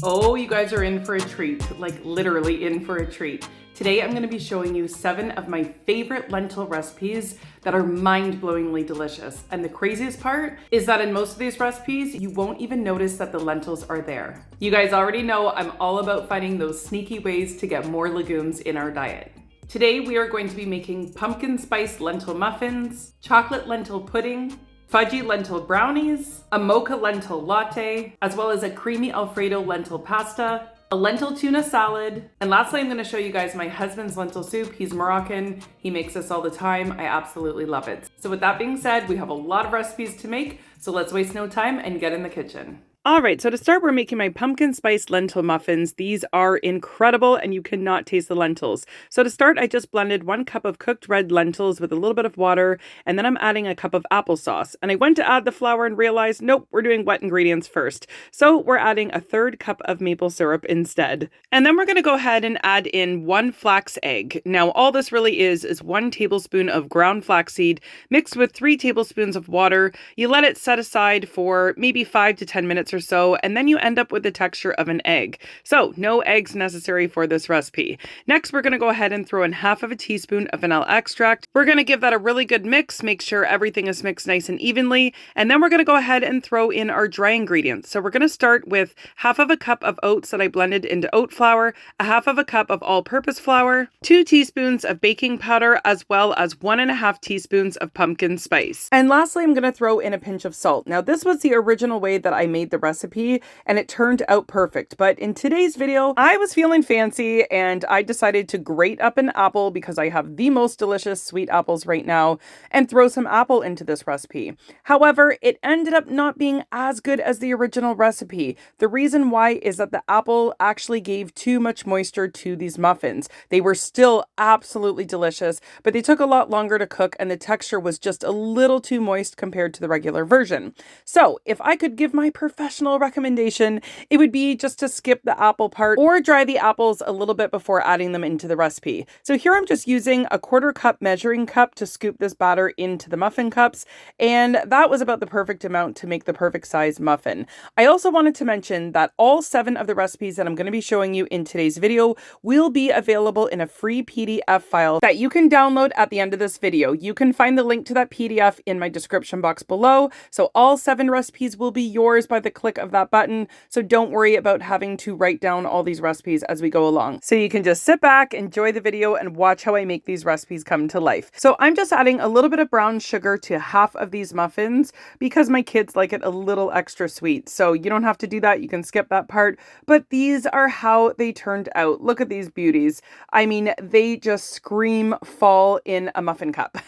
Oh, you guys are in for a treat, like literally in for a treat. Today I'm going to be showing you 7 of my favorite lentil recipes that are mind-blowingly delicious. And the craziest part is that in most of these recipes, you won't even notice that the lentils are there. You guys already know I'm all about finding those sneaky ways to get more legumes in our diet. Today we are going to be making pumpkin spice lentil muffins, chocolate lentil pudding, fudgy lentil brownies, a mocha lentil latte, as well as a creamy Alfredo lentil pasta, a lentil tuna salad, and lastly I'm going to show you guys my husband's lentil soup. He's Moroccan, he makes this all the time, I absolutely love it. So with that being said, we have a lot of recipes to make, so let's waste no time and get in the kitchen. All right, so to start, we're making my pumpkin spice lentil muffins. These are incredible and you cannot taste the lentils. So to start, I just blended 1 cup of cooked red lentils with a little bit of water, and then I'm adding a cup of applesauce. And I went to add the flour and realized, nope, we're doing wet ingredients first. So we're adding a 1/3 cup of maple syrup instead. And then we're gonna go ahead and add in 1 flax egg. Now, all this really is 1 tablespoon of ground flaxseed mixed with 3 tablespoons of water. You let it set aside for maybe 5 to 10 minutes or so, and then you end up with the texture of an egg. So no eggs necessary for this recipe. Next, we're going to go ahead and throw in 1/2 teaspoon of vanilla extract. We're going to give that a really good mix, make sure everything is mixed nice and evenly, and then we're going to go ahead and throw in our dry ingredients. So we're going to start with 1/2 cup of oats that I blended into oat flour, 1/2 cup of all-purpose flour, 2 teaspoons of baking powder, as well as 1.5 teaspoons of pumpkin spice. And lastly, I'm going to throw in a pinch of salt. Now, this was the original way that I made the recipe, and it turned out perfect. But in today's video, I was feeling fancy and I decided to grate up an apple because I have the most delicious sweet apples right now and throw some apple into this recipe. However, it ended up not being as good as the original recipe. The reason why is that the apple actually gave too much moisture to these muffins. They were still absolutely delicious, but they took a lot longer to cook and the texture was just a little too moist compared to the regular version. So if I could give my professional recommendation, it would be just to skip the apple part or dry the apples a little bit before adding them into the recipe. So here I'm just using a 1/4 cup measuring cup to scoop this batter into the muffin cups, and that was about the perfect amount to make the perfect size muffin. I also wanted to mention that all 7 of the recipes that I'm going to be showing you in today's video will be available in a free PDF file that you can download at the end of this video. You can find the link to that PDF in my description box below, so all 7 recipes will be yours by the click of that button, so don't worry about having to write down all these recipes as we go along. So you can just sit back, enjoy the video, and watch how I make these recipes come to life. So I'm just adding a little bit of brown sugar to 1/2 of these muffins because my kids like it a little extra sweet. So you don't have to do that, you can skip that part, but these are how they turned out. Look at these beauties. I mean, they just scream fall in a muffin cup.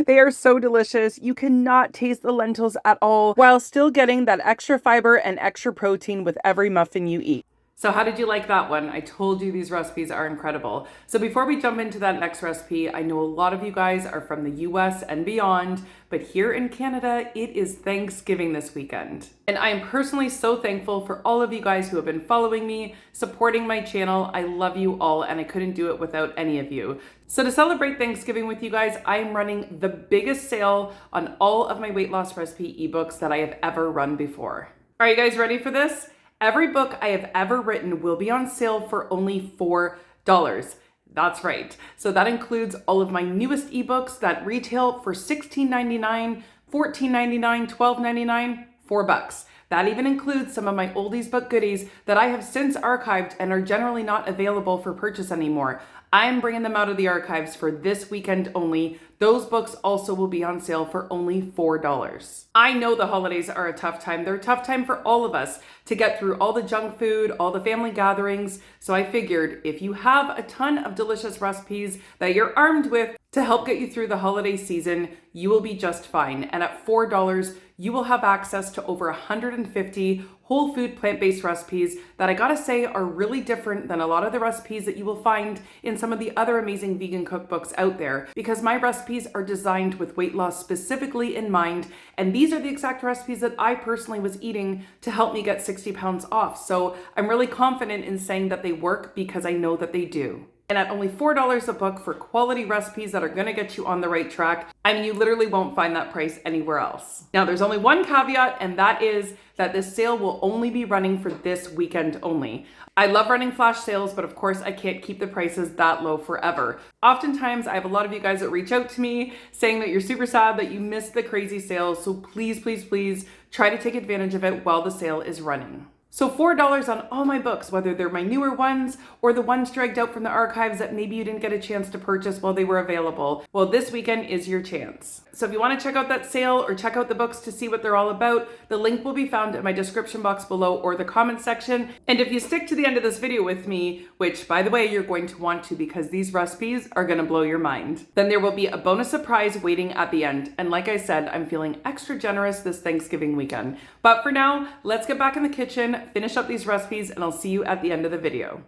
They are so delicious. You cannot taste the lentils at all while still getting that extra fiber and extra protein with every muffin you eat. So how did you like that one? I told you these recipes are incredible. So before we jump into that next recipe, I know a lot of you guys are from the US and beyond, but here in Canada, it is Thanksgiving this weekend. And I am personally so thankful for all of you guys who have been following me, supporting my channel. I love you all, and I couldn't do it without any of you. So to celebrate Thanksgiving with you guys, I am running the biggest sale on all of my weight loss recipe ebooks that I have ever run before. Are you guys ready for this? Every book I have ever written will be on sale for only $4. That's right. So that includes all of my newest ebooks that retail for $16.99, $14.99, $12.99, $4. That even includes some of my oldies but goodies that I have since archived and are generally not available for purchase anymore. I am bringing them out of the archives for this weekend only. Those books also will be on sale for only $4. I know the holidays are a tough time. They're a tough time for all of us to get through all the junk food, all the family gatherings. So I figured if you have a ton of delicious recipes that you're armed with to help get you through the holiday season, you will be just fine. And at $4, you will have access to over 150 whole food plant-based recipes that I gotta say are really different than a lot of the recipes that you will find in some of the other amazing vegan cookbooks out there, because my recipes are designed with weight loss specifically in mind, and these are the exact recipes that I personally was eating to help me get 60 pounds off. So I'm really confident in saying that they work because I know that they do. And at only $4 a book for quality recipes that are gonna get you on the right track, I mean, you literally won't find that price anywhere else. Now, there's only one caveat, and that is that this sale will only be running for this weekend only. I love running flash sales, but of course I can't keep the prices that low forever. Oftentimes, I have a lot of you guys that reach out to me saying that you're super sad that you missed the crazy sales, so please, please, please try to take advantage of it while the sale is running. So $4 on all my books, whether they're my newer ones or the ones dragged out from the archives that maybe you didn't get a chance to purchase while they were available. Well, this weekend is your chance. So if you want to check out that sale or check out the books to see what they're all about, the link will be found in my description box below or the comment section. And if you stick to the end of this video with me, which by the way, you're going to want to because these recipes are going to blow your mind, then there will be a bonus surprise waiting at the end. And like I said, I'm feeling extra generous this Thanksgiving weekend. But for now, let's get back in the kitchen, finish up these recipes, and I'll see you at the end of the video.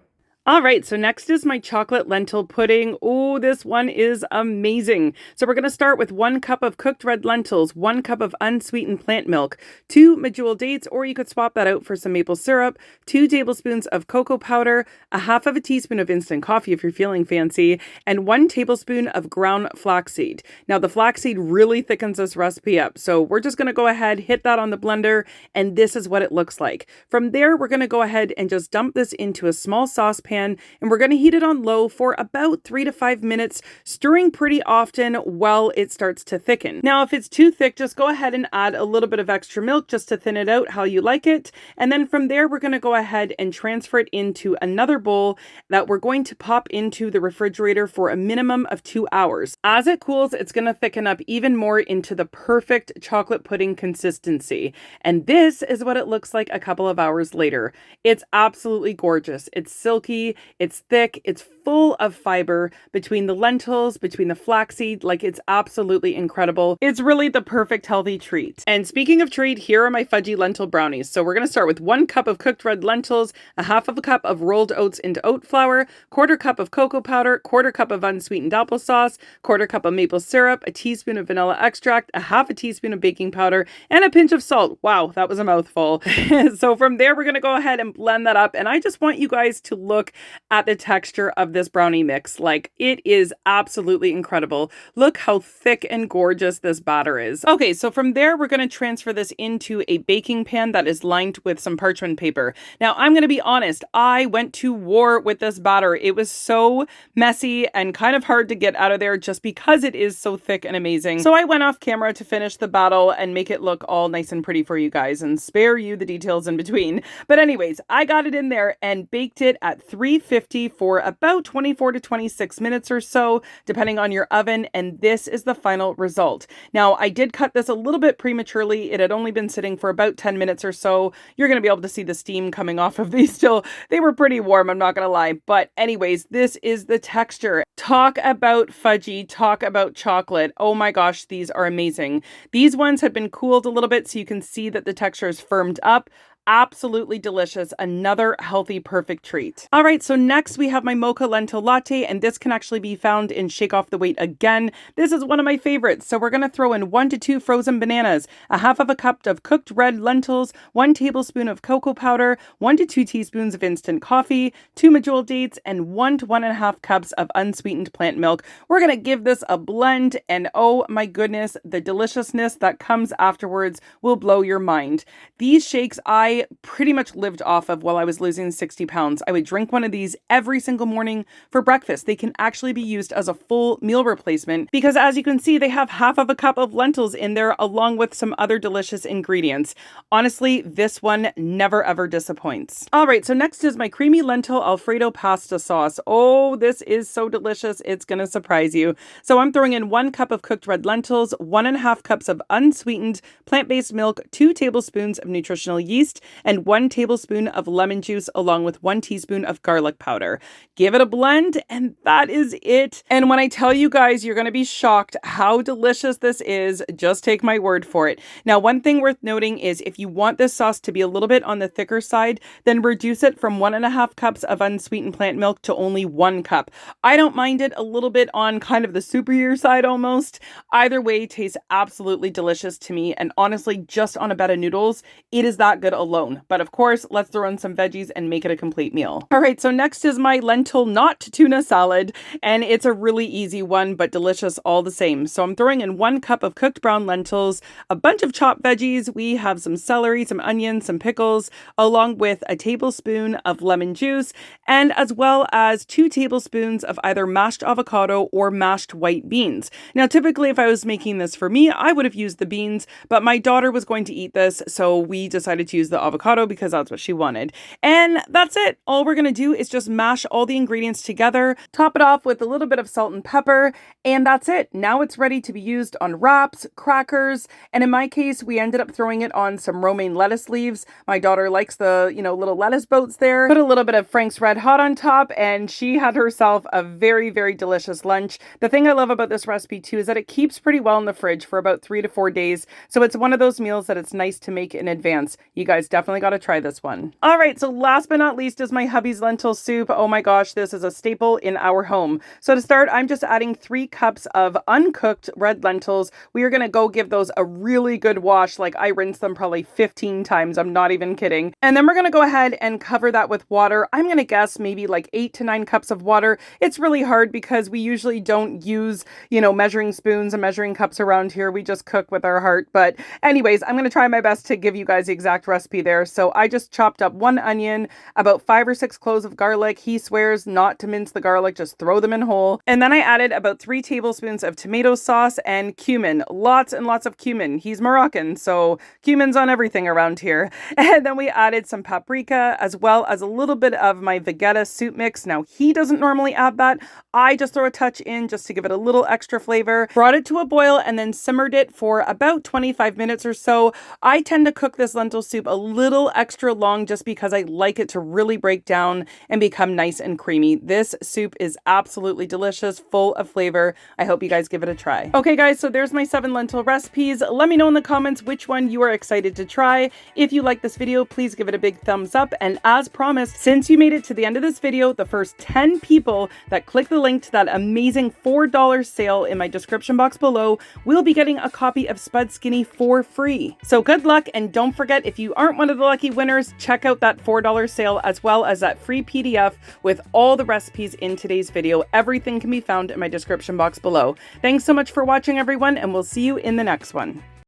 All right, so next is my chocolate lentil pudding. Oh, this one is amazing. So we're going to start with 1 cup of cooked red lentils, 1 cup of unsweetened plant milk, 2 medjool dates, or you could swap that out for some maple syrup, 2 tablespoons of cocoa powder, a half of a teaspoon of instant coffee if you're feeling fancy, and 1 tablespoon of ground flaxseed. Now the flaxseed really thickens this recipe up, so we're just going to go ahead, hit that on the blender, and this is what it looks like. From there, we're going to go ahead and just dump this into a small saucepan, and we're going to heat it on low for about 3 to 5 minutes, stirring pretty often while it starts to thicken. Now, if it's too thick, just go ahead and add a little bit of extra milk just to thin it out how you like it. And then from there, we're going to go ahead and transfer it into another bowl that we're going to pop into the refrigerator for a minimum of 2 hours. As it cools, it's going to thicken up even more into the perfect chocolate pudding consistency. And this is what it looks like a couple of hours later. It's absolutely gorgeous. It's silky. It's thick, it's full of fiber between the lentils, between the flaxseed, like it's absolutely incredible. It's really the perfect healthy treat. And speaking of treat, here are my fudgy lentil brownies. So we're going to start with 1 cup of cooked red lentils, a half of a cup of rolled oats into oat flour, 1/4 cup of cocoa powder, 1/4 cup of unsweetened applesauce, 1/4 cup of maple syrup, a teaspoon of vanilla extract, a half a teaspoon of baking powder, and a pinch of salt. Wow, that was a mouthful. So from there, we're going to go ahead and blend that up. And I just want you guys to look at the texture of this brownie mix. Like, it is absolutely incredible. Look how thick and gorgeous this batter is. Okay, so from there, we're going to transfer this into a baking pan that is lined with some parchment paper. Now, I'm going to be honest, I went to war with this batter. It was so messy and kind of hard to get out of there just because it is so thick and amazing. So I went off camera to finish the battle and make it look all nice and pretty for you guys and spare you the details in between. But anyways, I got it in there and baked it at 350 for about 24 to 26 minutes or so, depending on your oven, and this is the final result. Now, I did cut this a little bit prematurely. It had only been sitting for about 10 minutes or so. You're going to be able to see the steam coming off of these still. They were pretty warm, I'm not going to lie. But anyways, this is the texture. Talk about fudgy, talk about chocolate. Oh my gosh, these are amazing. These ones have been cooled a little bit so you can see that the texture is firmed up. Absolutely delicious. Another healthy, perfect treat. All right, so next we have my mocha lentil latte, and this can actually be found in Shake Off the Weight again. This is one of my favorites. So we're going to throw in 1 to 2 frozen bananas, a half of a cup of cooked red lentils, 1 tablespoon of cocoa powder, 1 to 2 teaspoons of instant coffee, 2 medjool dates, and 1 to 1.5 cups of unsweetened plant milk. We're going to give this a blend, and oh my goodness, the deliciousness that comes afterwards will blow your mind. These shakes I pretty much lived off of while I was losing 60 pounds. I would drink one of these every single morning for breakfast. They can actually be used as a full meal replacement because, as you can see, they have half of a cup of lentils in there along with some other delicious ingredients. Honestly, this one never ever disappoints. All right, so next is my creamy lentil Alfredo pasta sauce. Oh, this is so delicious. It's going to surprise you. So I'm throwing in 1 cup of cooked red lentils, 1.5 cups of unsweetened plant-based milk, 2 tablespoons of nutritional yeast, and 1 tablespoon of lemon juice along with 1 teaspoon of garlic powder. Give it a blend and that is it. And when I tell you guys, you're going to be shocked how delicious this is. Just take my word for it. Now, one thing worth noting is if you want this sauce to be a little bit on the thicker side, then reduce it from 1.5 cups of unsweetened plant milk to only 1 cup. I don't mind it a little bit on kind of the superior side almost. Either way, tastes absolutely delicious to me. And honestly, just on a bed of noodles, it is that good alone. alone. But of course, let's throw in some veggies and make it a complete meal. All right, so next is my lentil not tuna salad, and it's a really easy one, but delicious all the same. So I'm throwing in 1 cup of cooked brown lentils, a bunch of chopped veggies. We have some celery, some onions, some pickles, along with a tablespoon of lemon juice, and as well as 2 tablespoons of either mashed avocado or mashed white beans. Now, typically, if I was making this for me, I would have used the beans, but my daughter was going to eat this, so we decided to use the avocado because that's what she wanted. And that's it. All we're going to do is just mash all the ingredients together, top it off with a little bit of salt and pepper, and that's it. Now it's ready to be used on wraps, crackers, and in my case, we ended up throwing it on some romaine lettuce leaves. My daughter likes the, little lettuce boats there. Put a little bit of Frank's Red Hot on top, and she had herself a very, very delicious lunch. The thing I love about this recipe too is that it keeps pretty well in the fridge for about 3 to 4 days. So it's one of those meals that it's nice to make in advance. You guys definitely got to try this one. All right, so last but not least is my hubby's lentil soup. Oh my gosh, this is a staple in our home. So to start, I'm just adding 3 cups of uncooked red lentils. We are going to go give those a really good wash. Like, I rinse them probably 15 times. I'm not even kidding. And then we're going to go ahead and cover that with water. I'm going to guess maybe like 8 to 9 cups of water. It's really hard because we usually don't use, measuring spoons and measuring cups around here. We just cook with our heart. But anyways, I'm going to try my best to give you guys the exact recipe there. So I just chopped up 1 onion, about 5 or 6 cloves of garlic. He swears not to mince the garlic, just throw them in whole. And then I added about 3 tablespoons of tomato sauce and cumin. Lots and lots of cumin. He's Moroccan, so cumin's on everything around here. And then we added some paprika, as well as a little bit of my vegeta soup mix. Now, he doesn't normally add that. I just throw a touch in just to give it a little extra flavor. Brought it to a boil and then simmered it for about 25 minutes or so. I tend to cook this lentil soup a little extra long just because I like it to really break down and become nice and creamy. This soup is absolutely delicious, full of flavor. I hope you guys give it a try. Okay guys, so there's my 7 lentil recipes. Let me know in the comments which one you are excited to try. If you like this video, please give it a big thumbs up. And as promised, since you made it to the end of this video, the first 10 people that click the link to that amazing $4 sale in my description box below will be getting a copy of Spud Skinny for free. So good luck, and don't forget, if you aren't one of the lucky winners, check out that $4 sale as well as that free PDF with all the recipes in today's video. Everything can be found in my description box below. Thanks so much for watching, everyone, and we'll see you in the next one.